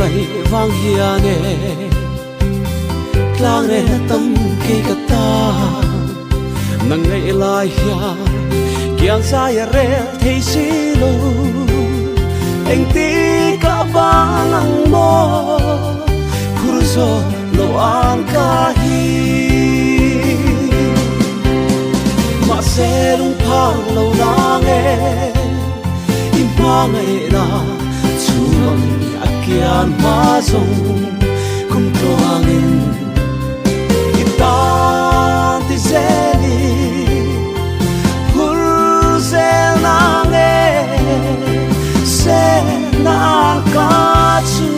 ngày vang hiền lang re tâm cây ta nang ngày lai hiền kiang sai re thấy xí lô anh tí cả ba nang mo kurzo lo an ka hi mà sẽ lung phang lâu nang im phang na chuang akian ma zong kum toangin kita ti zeli hul se nange se na ka chu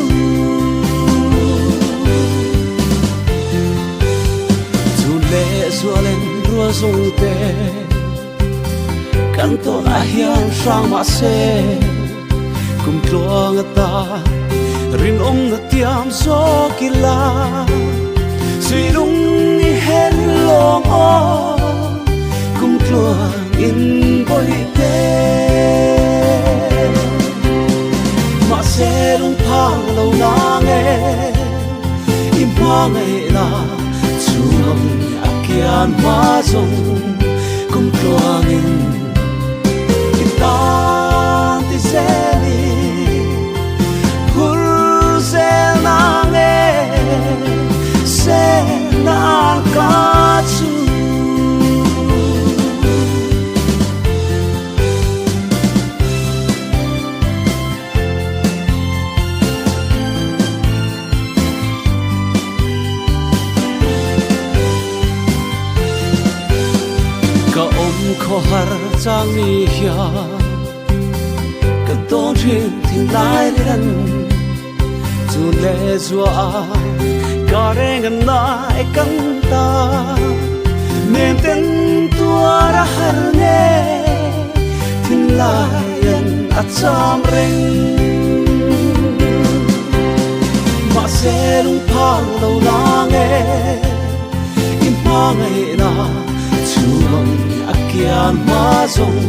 tu le zualen rua zong te kan to na hian sang ma se kum tloang ta rin na tiam so kila suy lung ni hen long o kum tloang in boi te ma se lung phang lo na nge im pa ngai la chuang akian ma zong kum tloang in kita ti zeli khó har chang ni hia ka tong thin thin lai ran chu le zua ka reng na e kan ta men ten tua ra har ne thin lai an a cham reng ma se lung phang lo na nge im pa ngai na chuang akian ma zong